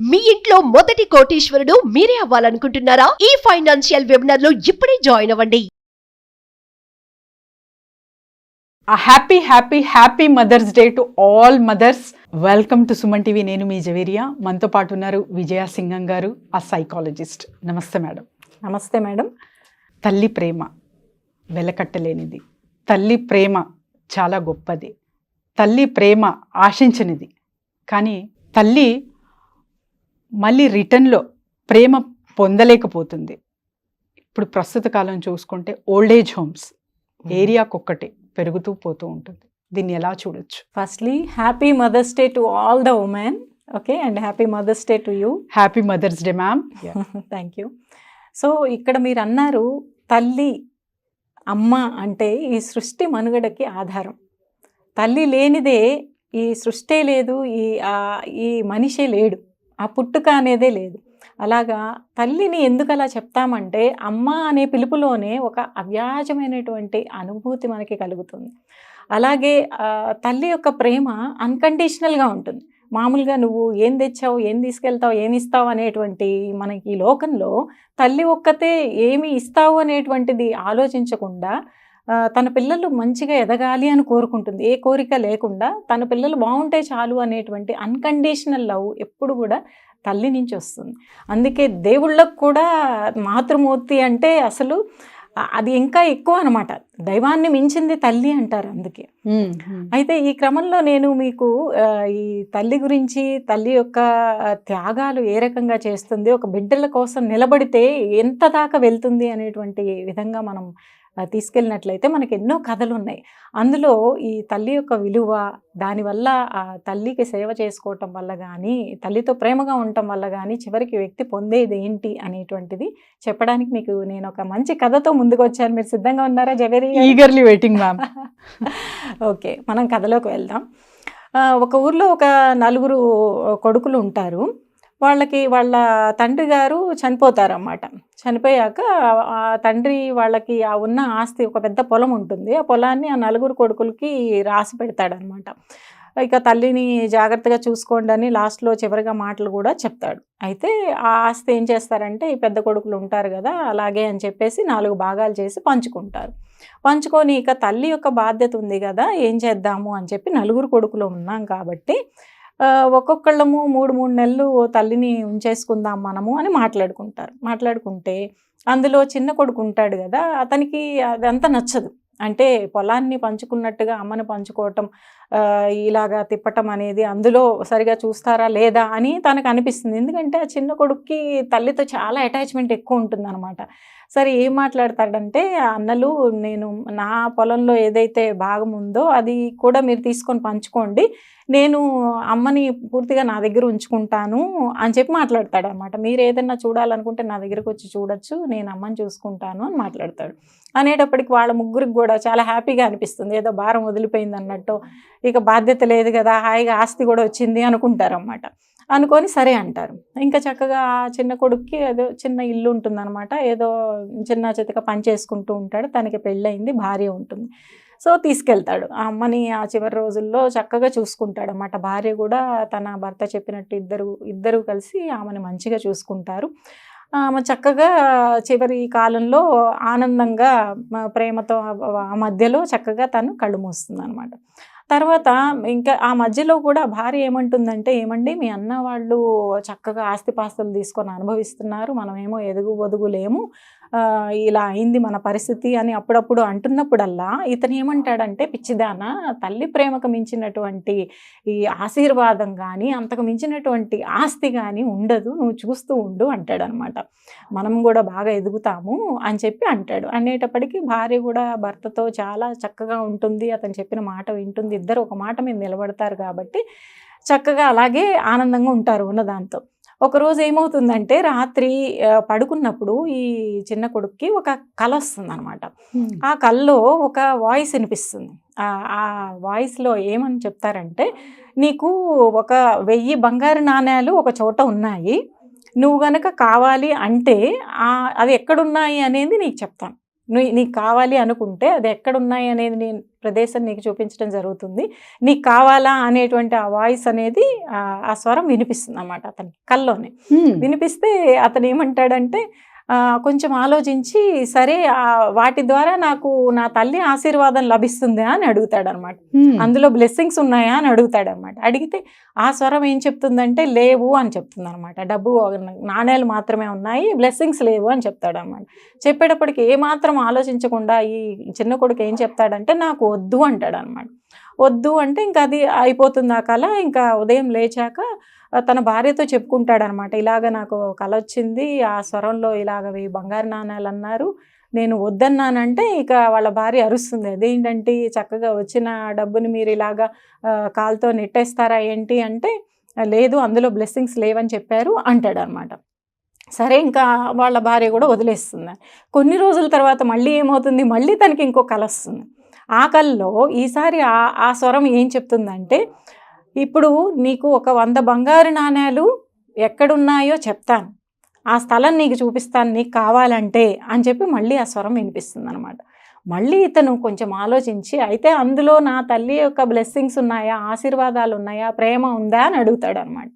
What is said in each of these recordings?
మీ ఇంట్లో మొదటి కోటీశ్వరుడు మీరే అవ్వాలనుకుంటున్నారా? ఈ ఫైనాన్షియల్ వెబినార్ లో ఇప్పుడే జాయిన్ అవ్వండి. Happy mother's day to all mothers. Welcome to Suman TV. నేను మీ జవేరియా. మనతో పాటు ఉన్నారు విజయ సింగం గారు, ఆ సైకాలజిస్ట్. నమస్తే మేడం. నమస్తే మేడం. తల్లి ప్రేమ వెలకట్టలేనిది. తల్లి ప్రేమ చాలా గొప్పది. తల్లి ప్రేమ ఆశించనిది. కానీ తల్లి మళ్ళీ రిటర్న్లో ప్రేమ పొందలేకపోతుంది. ఇప్పుడు ప్రస్తుత కాలం చూసుకుంటే ఓల్డేజ్ హోమ్స్ ఏరియాకొక్కటి పెరుగుతూ పోతూ ఉంటుంది. దీన్ని ఎలా చూడొచ్చు? Firstly happy mother's day to all the women. Okay, and happy mother's day to you. Happy mother's day ma'am. Thank you. So ఇక్కడ మీరు అన్నారు తల్లి, అమ్మ అంటే ఈ సృష్టి మనుగడకి ఆధారం. తల్లి లేనిదే ఈ సృష్టే లేదు, ఈ మనిషే లేడు, ఆ పుట్టుక అనేదే లేదు. అలాగా తల్లిని ఎందుకు అలా చెప్తామంటే అమ్మ అనే పిలుపులోనే ఒక అవ్యాజమైనటువంటి అనుభూతి మనకి కలుగుతుంది. అలాగే తల్లి యొక్క ప్రేమ అన్కండిషనల్గా ఉంటుంది. మామూలుగా నువ్వు ఏం తెచ్చావు, ఏం తీసుకెళ్తావు, ఏమి ఇస్తావు అనేటువంటి మనకి ఈ లోకంలో తల్లి ఒక్కతే ఏమి ఇస్తావు అనేటువంటిది ఆలోచించకుండా తన పిల్లలు మంచిగా ఎదగాలి అని కోరుకుంటుంది. ఏ కోరిక లేకుండా తన పిల్లలు బాగుంటే చాలు అనేటువంటి అన్కండిషనల్ లవ్ ఎప్పుడు కూడా తల్లి నుంచి వస్తుంది. అందుకే దేవుళ్ళకు కూడా మాతృమూర్తి అంటే అసలు అది ఇంకా ఎక్కువ అనమాట. దైవాన్ని మించింది తల్లి అంటారు. అందుకే అయితే ఈ క్రమంలో నేను మీకు ఈ తల్లి గురించి, తల్లి యొక్క త్యాగాలు ఏ రకంగా చేస్తుంది, ఒక బిడ్డల కోసం నిలబడితే ఎంత దాకా వెళ్తుంది అనేటువంటి విధంగా మనం తీసుకెళ్ళినట్లయితే మనకి ఎన్నో కథలు ఉన్నాయి. అందులో ఈ తల్లి యొక్క విలువ, దానివల్ల ఆ తల్లికి సేవ చేసుకోవటం వల్ల కానీ, తల్లితో ప్రేమగా ఉండటం వల్ల కానీ చివరికి వ్యక్తి పొందేది ఏంటి అనేటువంటిది చెప్పడానికి మీకు నేను ఒక మంచి కథతో ముందుకు వచ్చాను. మీరు సిద్ధంగా ఉన్నారా Zaveri? Eagerly waiting ma'am. Okay, మనం కథలోకి వెళ్దాం. ఒక ఊర్లో ఒక 4 కొడుకులు ఉంటారు. వాళ్ళ తండ్రి గారు చనిపోతారన్నమాట. చనిపోయాక ఆ తండ్రి వాళ్ళకి ఆ ఉన్న ఆస్తి, ఒక పెద్ద పొలం ఉంటుంది. ఆ పొలాన్ని ఆ 4 కొడుకులకి రాసి పెడతాడనమాట. ఇక తల్లిని జాగ్రత్తగా చూసుకోండి అని లాస్ట్లో చివరిగా మాటలు కూడా చెప్తాడు. అయితే ఆ ఆస్తి ఏం చేస్తారంటే, ఈ పెద్ద కొడుకులు ఉంటారు కదా, అలాగే అని చెప్పేసి 4 భాగాలు చేసి పంచుకుంటారు. పంచుకొని ఇక తల్లి యొక్క బాధ్యత ఉంది కదా, ఏం చేద్దాము అని చెప్పి 4 కొడుకులు ఉన్నాం కాబట్టి ఒక్కొక్కళ్ళము 3 నెలలు తల్లిని ఉంచేసుకుందాం మనము అని మాట్లాడుకుంటే అందులో చిన్న కొడుకు ఉంటాడు కదా, అతనికి అదంతా నచ్చదు. అంటే పొలాన్ని పంచుకున్నట్టుగా అమ్మని పంచుకోవటం, ఇలాగా తిప్పటం అనేది అందులో సరిగా చూస్తారా లేదా అని తనకు అనిపిస్తుంది. ఎందుకంటే ఆ చిన్న కొడుక్కి తల్లితో చాలా అటాచ్మెంట్ ఎక్కువ ఉంటుందన్నమాట. సరే ఏం మాట్లాడతాడంటే, అన్నలు నేను నా పొలంలో ఏదైతే భాగం ఉందో అది కూడా మీరు తీసుకొని పంచుకోండి, నేను అమ్మని పూర్తిగా నా దగ్గర ఉంచుకుంటాను అని చెప్పి మాట్లాడతాడు అనమాట. మీరు ఏదైనా చూడాలనుకుంటే నా దగ్గరకు వచ్చి చూడొచ్చు, నేను అమ్మని చూసుకుంటాను అని మాట్లాడతాడు. అనేటప్పటికి వాళ్ళ ముగ్గురికి కూడా చాలా హ్యాపీగా అనిపిస్తుంది. ఏదో భారం వదిలిపోయింది అన్నట్టు, ఇక బాధ్యత లేదు కదా, హాయిగా ఆస్తి కూడా వచ్చింది అనుకుంటారన్నమాట. అనుకొని సరే అంటారు. ఇంకా చక్కగా చిన్న కొడుక్కి ఏదో చిన్న ఇల్లు ఉంటుందన్నమాట. ఏదో చిన్న చితక పని చేసుకుంటూ ఉంటాడు. తనకి పెళ్ళయింది, భార్య ఉంటుంది. సో తీసుకెళ్తాడు ఆ అమ్మని. ఆ చివరి రోజుల్లో చక్కగా చూసుకుంటాడు అన్నమాట. భార్య కూడా తన భర్త చెప్పినట్టు ఇద్దరు కలిసి ఆమెను మంచిగా చూసుకుంటారు. ఆమె చక్కగా చివరి కాలంలో ఆనందంగా ప్రేమతో ఆ మధ్యలో చక్కగా తను కళ్ళు మూస్తుంది అనమాట. తర్వాత ఇంకా ఆ మధ్యలో కూడా భార్య ఏమంటుందంటే, ఏమండి మీ అన్న వాళ్ళు చక్కగా ఆస్తిపాస్తులు తీసుకొని అనుభవిస్తున్నారు, మనమేమో ఎదుగు బొదుగు లేము, ఇలా అయింది మన పరిస్థితి అని అప్పుడప్పుడు అంటున్నప్పుడల్లా ఇతను ఏమంటాడంటే, పిచ్చిదానా, తల్లి ప్రేమకు మించినటువంటి ఈ ఆశీర్వాదం కానీ, అంతకు మించినటువంటి ఆస్తి కానీ ఉండదు, నువ్వు చూస్తూ ఉండు అంటాడనమాట. మనం కూడా బాగా ఎదుగుతాము అని చెప్పి అంటాడు. అనేటప్పటికీ భార్య కూడా భర్తతో చాలా చక్కగా ఉంటుంది, అతను చెప్పిన మాట వింటుంది. ఇద్దరు ఒక మాట మీద నిలబడతారు కాబట్టి చక్కగా అలాగే ఆనందంగా ఉంటారు ఉన్నదాంతో. ఒకరోజు ఏమవుతుందంటే, రాత్రి పడుకున్నప్పుడు ఈ చిన్న కొడుక్కి ఒక కల వస్తుంది అనమాట. ఆ కల్లో ఒక వాయిస్ వినిపిస్తుంది. ఆ వాయిస్లో ఏమని చెప్తారంటే, నీకు 1000 బంగారు నాణ్యాలు ఒక చోట ఉన్నాయి, నువ్వు గనక కావాలి అంటే అవి ఎక్కడున్నాయి అనేది నీకు చెప్తాను, నీకు కావాలి అనుకుంటే అది ఎక్కడున్నాయి అనేది నేను ప్రదేశం నీకు చూపించడం జరుగుతుంది, నీకు కావాలా అనేటువంటి ఆ వాయిస్ అనేది ఆ స్వరం వినిపిస్తుంది అన్నమాట అతనికి కల్లోనే. వినిపిస్తే అతను ఏమంటాడంటే కొంచెం ఆలోచించి సరే వాటి ద్వారా నాకు నా తల్లి ఆశీర్వాదం లభిస్తుందా అని అడుగుతాడు అనమాట. అందులో బ్లెస్సింగ్స్ ఉన్నాయా అని అడుగుతాడు అనమాట. అడిగితే ఆ స్వరం ఏం చెప్తుందంటే లేవు అని చెప్తుంది అనమాట. డబ్బు నాణేలు మాత్రమే ఉన్నాయి, బ్లెస్సింగ్స్ లేవు అని చెప్తాడు అనమాట. చెప్పేటప్పటికి ఏమాత్రం ఆలోచించకుండా ఈ చిన్న కొడుకు ఏం చెప్తాడంటే నాకు వద్దు అంటాడు అనమాట. వద్దు అంటే ఇంకా అది అయిపోతుంది ఆ కళ. ఇంకా ఉదయం లేచాక తన భార్యతో చెప్పుకుంటాడనమాట, ఇలాగ నాకు కళ వచ్చింది, ఆ స్వరంలో ఇలాగ 1000 బంగారు నాణేలు అన్నారు, నేను వద్దన్నానంటే ఇక వాళ్ళ భార్య అరుస్తుంది, అదేంటంటే చక్కగా వచ్చిన డబ్బుని మీరు ఇలాగా కాలుతో నెట్టేస్తారా ఏంటి అంటే లేదు అందులో బ్లెస్సింగ్స్ లేవని చెప్పారు అంటాడు అనమాట. సరే ఇంకా వాళ్ళ భార్య కూడా వదిలేస్తుంది. కొన్ని రోజుల తర్వాత మళ్ళీ ఏమవుతుంది, మళ్ళీ తనకి ఇంకో కళ వస్తుంది. ఆ కళలో ఈసారి ఆ స్వరం ఏం చెప్తుందంటే ఇప్పుడు నీకు ఒక 100 బంగారు నాణేలు ఎక్కడున్నాయో చెప్తాను, ఆ స్థలం నీకు చూపిస్తాను నీకు కావాలంటే అని చెప్పి మళ్ళీ ఆ స్వరం వినిపిస్తుంది అనమాట. మళ్ళీ ఇతను కొంచెం ఆలోచించి అయితే అందులో నా తల్లి యొక్క బ్లెస్సింగ్స్ ఉన్నాయా, ఆశీర్వాదాలు ఉన్నాయా, ప్రేమ ఉందా అని అడుగుతాడు అనమాట.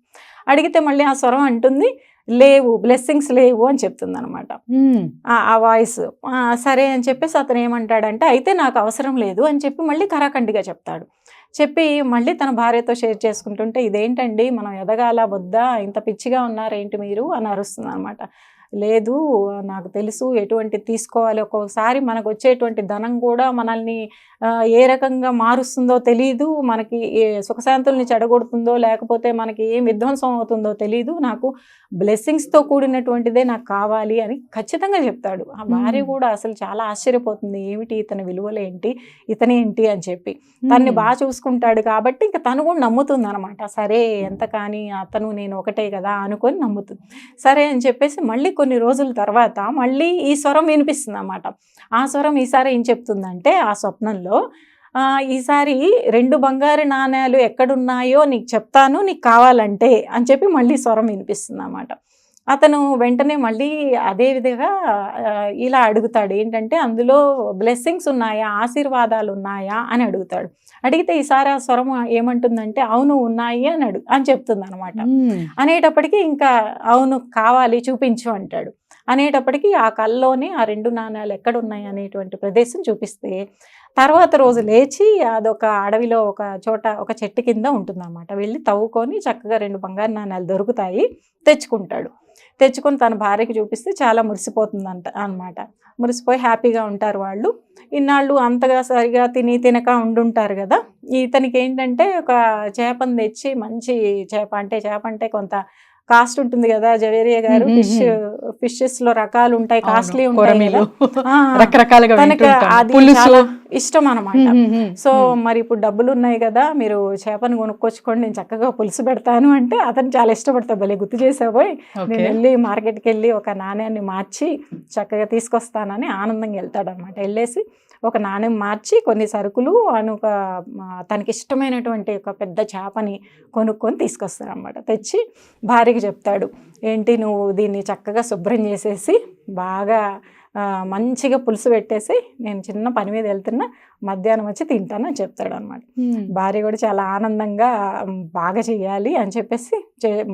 అడిగితే మళ్ళీ ఆ స్వరం అంటుంది లేవు, బ్లెస్సింగ్స్ లేవు అని చెప్తుంది అనమాట ఆ వాయిస్. సరే అని చెప్పేసి అతను ఏమంటాడంటే అయితే నాకు అవసరం లేదు అని చెప్పి మళ్ళీ కరాఖండిగా చెప్తాడు. చెప్పి మళ్ళీ తన భార్యతో షేర్ చేసుకుంటుంటే ఇదేంటండి మనం ఎదగాల వద్దా, ఇంత పిచ్చిగా ఉన్నారేంటి మీరు అని అరుస్తుంది అనమాట. లేదు నాకు తెలుసు ఎటువంటి తీసుకోవాలి, ఒక్కోసారి మనకు వచ్చేటువంటి ధనం కూడా మనల్ని ఏ రకంగా మారుస్తుందో తెలియదు, మనకి సుఖశాంతుల్ని చెడగొడుతుందో లేకపోతే మనకి ఏం విధ్వంసం అవుతుందో తెలియదు, నాకు బ్లెస్సింగ్స్తో కూడినటువంటిదే నాకు కావాలి అని ఖచ్చితంగా చెప్తాడు. ఆ భార్య కూడా అసలు చాలా ఆశ్చర్యపోతుంది, ఏమిటి ఇతని విలువలేంటి, ఇతనేంటి అని చెప్పి. తన్ని బాగా చూసుకుంటాడు కాబట్టి ఇంకా తను కూడా నమ్ముతుంది అనమాట. సరే ఎంత కానీ అతను నేను ఒకటే కదా అనుకొని నమ్ముతుంది. సరే అని చెప్పేసి మళ్ళీ కొన్ని రోజుల తర్వాత మళ్ళీ ఈ స్వరం వినిపిస్తుంది అన్నమాట. ఆ స్వరం ఈసారి ఏం చెప్తుందంటే ఆ స్వప్నంలో ఈసారి 2 బంగారు నాణేలు ఎక్కడున్నాయో నీకు చెప్తాను నీకు కావాలంటే అని చెప్పి మళ్ళీ స్వరం వినిపిస్తుంది అన్నమాట. అతను వెంటనే మళ్ళీ అదే విధంగా ఇలా అడుగుతాడు, ఏంటంటే అందులో బ్లెస్సింగ్స్ ఉన్నాయా, ఆశీర్వాదాలు ఉన్నాయా అని అడుగుతాడు. అడిగితే ఈసారి ఆ స్వరం ఏమంటుందంటే అవును ఉన్నాయి అని చెప్తుంది అనమాట. అనేటప్పటికీ ఇంకా అవును కావాలి చూపించు అంటాడు. అనేటప్పటికీ ఆ కల్లోనే ఆ 2 నాణేలు ఎక్కడున్నాయి అనేటువంటి ప్రదేశం చూపిస్తే తర్వాత రోజు లేచి అదొక అడవిలో ఒక చోట ఒక చెట్టు కింద ఉంటుందన్నమాట. వెళ్ళి తవ్వుకొని చక్కగా 2 బంగారు నాణేలు దొరుకుతాయి, తెచ్చుకొని తన భార్యకి చూపిస్తే చాలా మురిసిపోతుందంట అనమాట. మురిసిపోయి హ్యాపీగా ఉంటారు వాళ్ళు. ఇన్నాళ్ళు అంతగా సరిగా తినక ఉండుంటారు కదా. ఇతనికి ఏంటంటే ఒక చేపను తెచ్చి, మంచి చేప అంటే కొంత కాస్ట్ ఉంటుంది కదా జవేరియా గారు, ఫిషెస్ లో రకాలు ఉంటాయి, కాస్ట్లీ ఉంటాయి, రకరకాలుగా తనకి అది చాలా ఇష్టం అనమాట. సో మరి ఇప్పుడు డబ్బులు ఉన్నాయి కదా, మీరు చేపను కొనుక్కొచ్చుకోండి, నేను చక్కగా పులుసు పెడతాను అంటే అతను చాలా ఇష్టపడతాడు. భలే గుర్తు చేసాబోయ్, నేను వెళ్ళి మార్కెట్కి వెళ్ళి ఒక నాణ్యాన్ని మార్చి చక్కగా తీసుకొస్తానని ఆనందంగా వెళ్తాడు అనమాట. వెళ్ళేసి ఒక నాణ్యం మార్చి కొన్ని సరుకులు ఒక తనకి ఇష్టమైనటువంటి ఒక పెద్ద చేపని కొనుక్కొని తీసుకొస్తారనమాట. తెచ్చి భార్యకి చెప్తాడు, ఏంటి నువ్వు దీన్ని చక్కగా శుభ్రం చేసేసి బాగా మంచిగా పులుసు పెట్టేసి నేను చిన్న పని మీద వెళ్తున్నా, మధ్యాహ్నం వచ్చి తింటాను అని చెప్తాడు అనమాట. భార్య కూడా చాలా ఆనందంగా బాగా చెయ్యాలి అని చెప్పేసి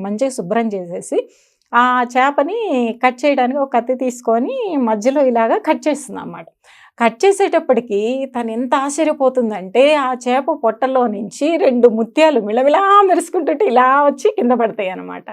మంచిగా శుభ్రం చేసేసి ఆ చేపని కట్ చేయడానికి ఒక కత్తి తీసుకొని మధ్యలో ఇలాగా కట్ చేస్తుంది అన్నమాట. కట్ చేసేటప్పటికి తను ఎంత ఆశ్చర్యపోతుందంటే ఆ చేప పొట్టలో నుంచి 2 ముత్యాలు మిలమిలా మెరుసుకుంటుంటే ఇలా వచ్చి కింద పడతాయి అనమాట.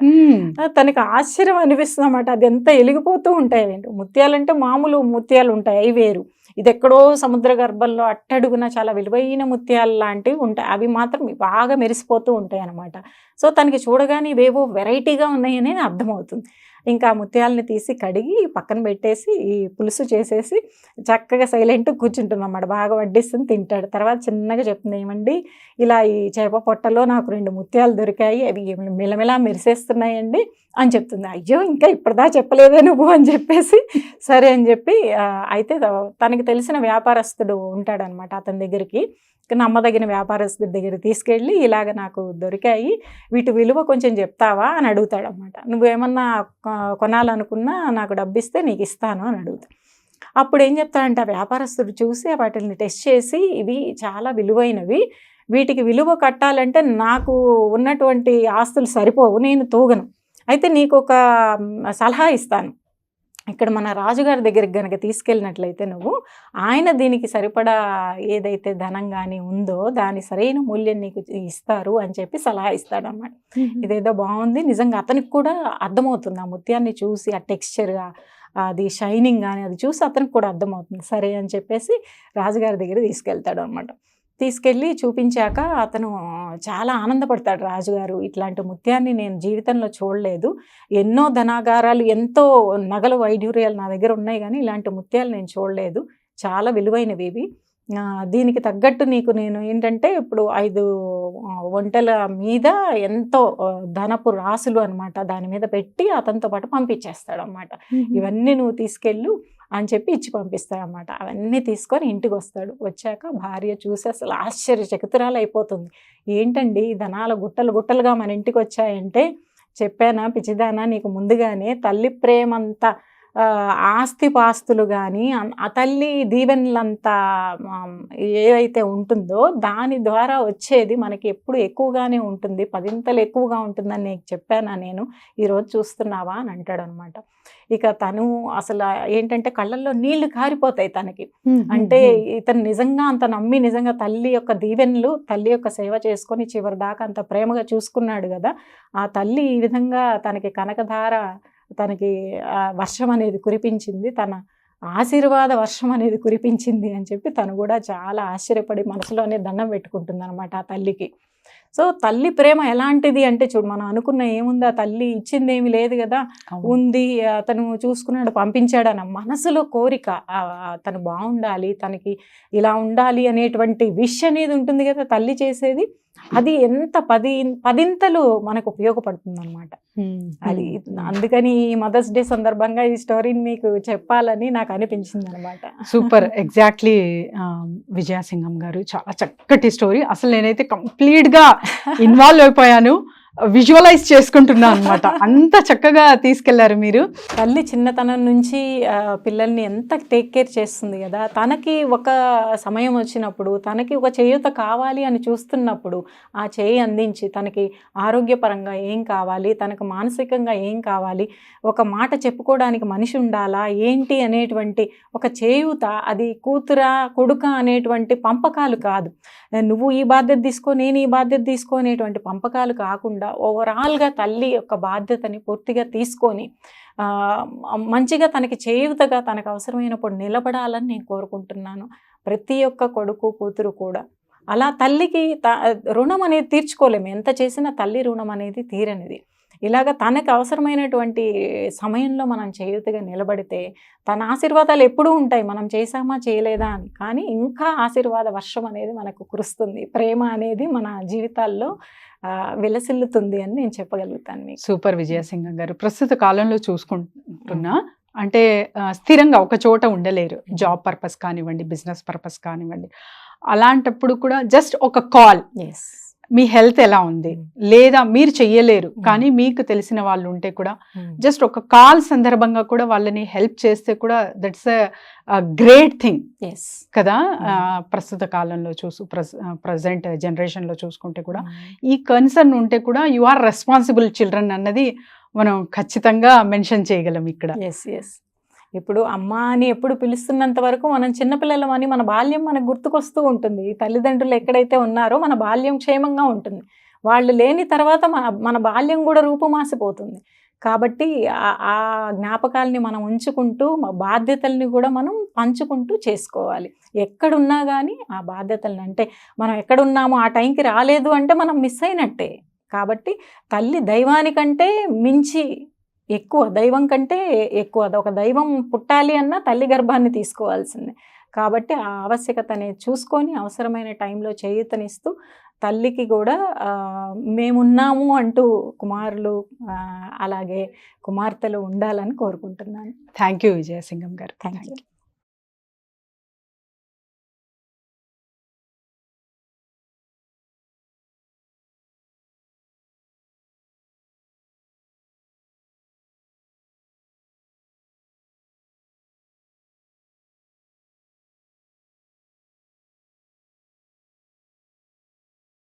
తనకి ఆశ్చర్యం అనిపిస్తుంది అన్నమాట. అది ఎంత వెలిగిపోతూ ఉంటాయి. ముత్యాలంటే మామూలు ముత్యాలు ఉంటాయి, అవి వేరు. ఇది ఎక్కడో సముద్ర గర్భంలో అట్టడుగున చాలా విలువైన ముత్యాలు లాంటివి ఉంటాయి, అవి మాత్రం బాగా మెరిసిపోతూ ఉంటాయి అనమాట. సో తనకి చూడగానే ఇవేవో వెరైటీగా ఉన్నాయి అనేది అర్థమవుతుంది. ఇంకా ముత్యాలని తీసి కడిగి పక్కన పెట్టేసి ఈ పులుసు చేసేసి చక్కగా సైలెంట్ కూర్చుంటుంది అన్నమాట. బాగా వడ్డిస్తుంది, తింటాడు. తర్వాత చిన్నగా చెప్తుంది, ఏమండి ఇలా ఈ చేప పొట్టలో నాకు 2 ముత్యాలు దొరికాయి, అవి మిలమిలా మెరిసేస్తున్నాయండి అని చెప్తుంది. అయ్యో ఇంకా ఇప్పటిదా చెప్పలేదే నువ్వు అని చెప్పేసి సరే అని చెప్పి అయితే తనకి తెలిసిన వ్యాపారస్తుడు ఉంటాడనమాట, అతని దగ్గరికి నమ్మదగిన వ్యాపారస్తుడి దగ్గర తీసుకెళ్ళి ఇలాగ నాకు దొరికాయి, వీటి విలువ కొంచెం చెప్తావా అని అడుగుతాడు అనమాట. నువ్వేమన్నా కొనాలనుకున్నా నాకు డబ్బు ఇస్తే నీకు ఇస్తాను అని అడుగుతాడు. అప్పుడు ఏం చెప్తాడంటే ఆ వ్యాపారస్తుడు చూసి వాటిని టెస్ట్ చేసి ఇవి చాలా విలువైనవి, వీటికి విలువ కట్టాలంటే నాకు ఉన్నటువంటి ఆస్తులు సరిపోవు, నేను తూగను, అయితే నీకు ఒక సలహా ఇస్తాను, ఇక్కడ మన రాజుగారి దగ్గరికి గనక తీసుకెళ్ళినట్లయితే నువ్వు, ఆయన దీనికి సరిపడా ఏదైతే ధనం కానీ ఉందో దాని సరైన మూల్యం నీకు ఇస్తారు అని చెప్పి సలహా ఇస్తాడు అన్నమాట. ఇదేదో బాగుంది, నిజంగా అతనికి కూడా అర్థమవుతుంది ఆ ముత్యాన్ని చూసి, ఆ టెక్స్చర్, అది షైనింగ్ కానీ అది చూసి అతనికి కూడా అర్థమవుతుంది. సరే అని చెప్పేసి రాజుగారి దగ్గర తీసుకెళ్తాడు అనమాట. తీసుకెళ్ళి చూపించాక అతను చాలా ఆనందపడతాడు రాజుగారు, ఇట్లాంటి ముత్యాన్ని నేను జీవితంలో చూడలేదు, ఎన్నో ధనాగారాలు ఎంతో నగలు వైఢూర్యాలు నా దగ్గర ఉన్నాయి కానీ ఇలాంటి ముత్యాలు నేను చూడలేదు, చాలా విలువైనవి ఇవి, దీనికి తగ్గట్టు నీకు నేను ఏంటంటే ఇప్పుడు 5 ఒంటెల మీద ఎంతో ధనపు రాసులు అనమాట దాని మీద పెట్టి అతనితో పాటు పంపించేస్తాడు అనమాట. ఇవన్నీ నువ్వు తీసుకెళ్ళు అని చెప్పి ఇచ్చి పంపిస్తాడనమాట. అవన్నీ తీసుకొని ఇంటికి వస్తాడు. వచ్చాక భార్య చూసి అసలు ఆశ్చర్యచకితురాలు అయిపోతుంది. ఏంటండి ధనాల గుట్టలు గుట్టలుగా మన ఇంటికి వచ్చాయంటే, చెప్పానా పిచ్చిదానా నీకు ముందుగానే తల్లి ప్రేమంతా ఆస్తిపాస్తులు కానీ ఆ తల్లి దీవెనలంతా ఏవైతే ఉంటుందో దాని ద్వారా వచ్చేది మనకి ఎప్పుడు ఎక్కువగానే ఉంటుంది, 10 ఎక్కువగా ఉంటుందని నీకు చెప్పానా నేను, ఈరోజు చూస్తున్నావా అని అంటాడు అనమాట. ఇక తను అసలు ఏంటంటే కళ్ళల్లో నీళ్లు కారిపోతాయి తనకి. అంటే ఇతను నిజంగా అంత నమ్మి నిజంగా తల్లి యొక్క దీవెనలు, తల్లి యొక్క సేవ చేసుకొని చివరి దాకా అంత ప్రేమగా చూసుకున్నాడు కదా, ఆ తల్లి ఈ విధంగా తనకి కనకధార, తనకి వర్షం అనేది కురిపించింది, తన ఆశీర్వాద వర్షం అనేది కురిపించింది అని చెప్పి తను కూడా చాలా ఆశ్చర్యపడి మనసులోనే దండం పెట్టుకుంటుంది అనమాట ఆ తల్లికి. సో తల్లి ప్రేమ ఎలాంటిది అంటే చూడు, మనం అనుకున్న ఏముంది, ఆ తల్లి ఇచ్చింది ఏమి లేదు కదా, ఉంది, తను చూసుకున్నాడు పంపించాడు అన్న మనసులో కోరిక, తను బాగుండాలి, తనకి ఇలా ఉండాలి అనేటువంటి విష్ అనేది ఉంటుంది కదా తల్లి చేసేది, అది ఎంత పదింతలు మనకు ఉపయోగపడుతుంది అనమాట. అది అందుకని ఈ మదర్స్ డే సందర్భంగా ఈ స్టోరీని మీకు చెప్పాలని నాకు అనిపించింది అనమాట. సూపర్, ఎగ్జాక్ట్లీ విజయసింగం గారు, చాలా చక్కటి స్టోరీ. అసలు నేనైతే కంప్లీట్ గా ఇన్వాల్వ్ అయిపోయాను, విజువలైజ్ చేసుకుంటున్నా అనమాట. అంత చక్కగా తీసుకెళ్లారు మీరు. తల్లి చిన్నతనం నుంచి పిల్లల్ని ఎంత టేక్ కేర్ చేస్తుంది కదా, తనకి ఒక సమయం వచ్చినప్పుడు, తనకి ఒక చేయూత కావాలి అని చూస్తున్నప్పుడు ఆ చేయి అందించి తనకి ఆరోగ్యపరంగా ఏం కావాలి, తనకు మానసికంగా ఏం కావాలి, ఒక మాట చెప్పుకోవడానికి మనిషి ఉండాలా ఏంటి అనేటువంటి ఒక చేయూత, అది కూతురా కొడుక అనేటువంటి పంపకాలు కాదు, నువ్వు ఈ బాధ్యత తీసుకో నేను ఈ బాధ్యత తీసుకో అనేటువంటి పంపకాలు కాకుండా ఓవరాల్గా తల్లి యొక్క బాధ్యతని పూర్తిగా తీసుకొని మంచిగా తనకి చేయూతగా తనకు అవసరమైనప్పుడు నిలబడాలని నేను కోరుకుంటున్నాను. ప్రతి ఒక్క కొడుకు కూతురు కూడా అలా తల్లికి రుణం అనేది తీర్చుకోలేము, ఎంత చేసినా తల్లి రుణం అనేది తీరనిది. ఇలాగ తనకు అవసరమైనటువంటి సమయంలో మనం చేయూతగా నిలబడితే తన ఆశీర్వాదాలు ఎప్పుడూ ఉంటాయి, మనం చేసామా చేయలేదా అని, కానీ ఇంకా ఆశీర్వాద వర్షం అనేది మనకు కురుస్తుంది, ప్రేమ అనేది మన జీవితాల్లో విలసిల్లుతుంది అని నేను చెప్పగలుగుతాను మీకు. సూపర్ విజయసింగం గారు. ప్రస్తుత కాలంలో చూసుకుంటున్నా అంటే స్థిరంగా ఒక చోట ఉండలేరు, జాబ్ పర్పస్ కానివ్వండి, బిజినెస్ పర్పస్ కానివ్వండి, అలాంటప్పుడు కూడా జస్ట్ ఒక కాల్, మీ హెల్త్ ఎలా ఉంది, లేదా మీరు చెయ్యలేరు కానీ మీకు తెలిసిన వాళ్ళు ఉంటే కూడా జస్ట్ ఒక కాల్ సందర్భంగా కూడా వాళ్ళని హెల్ప్ చేస్తే కూడా దట్స్ అ గ్రేట్ థింగ్ కదా. ప్రస్తుత కాలంలో ప్రజెంట్ జనరేషన్లో చూసుకుంటే కూడా ఈ కన్సర్న్ ఉంటే కూడా యు ఆర్ రెస్పాన్సిబుల్ చిల్డ్రన్ అన్నది మనం ఖచ్చితంగా మెన్షన్ చేయగలం ఇక్కడ. ఇప్పుడు అమ్మ అని ఎప్పుడు పిలుస్తున్నంత వరకు మనం చిన్నపిల్లలం అని మన బాల్యం మనకు గుర్తుకొస్తూ ఉంటుంది. తల్లిదండ్రులు ఎక్కడైతే ఉన్నారో మన బాల్యం క్షేమంగా ఉంటుంది, వాళ్ళు లేని తర్వాత మన బాల్యం కూడా రూపుమాసిపోతుంది. కాబట్టి ఆ జ్ఞాపకాలని మనం ఉంచుకుంటూ బాధ్యతల్ని కూడా మనం పంచుకుంటూ చేసుకోవాలి. ఎక్కడున్నా కానీ ఆ బాధ్యతల్ని, అంటే మనం ఎక్కడున్నామో ఆ టైంకి రాలేదు అంటే మనం మిస్ అయినట్టే. కాబట్టి తల్లి దైవానికంటే మించి ఎక్కువ, దైవం కంటే ఎక్కువ, ఒక దైవం పుట్టాలి అన్నా తల్లి గర్భాన్ని తీసుకోవాల్సిందే. కాబట్టి ఆ ఆవశ్యకత అనేది చూసుకొని అవసరమైన టైంలో చేయూతనిస్తూ తల్లికి కూడా మేమున్నాము అంటూ కుమారులు అలాగే కుమార్తెలు ఉండాలని కోరుకుంటున్నాను. థ్యాంక్ యూ విజయసింగం గారు. Thank you.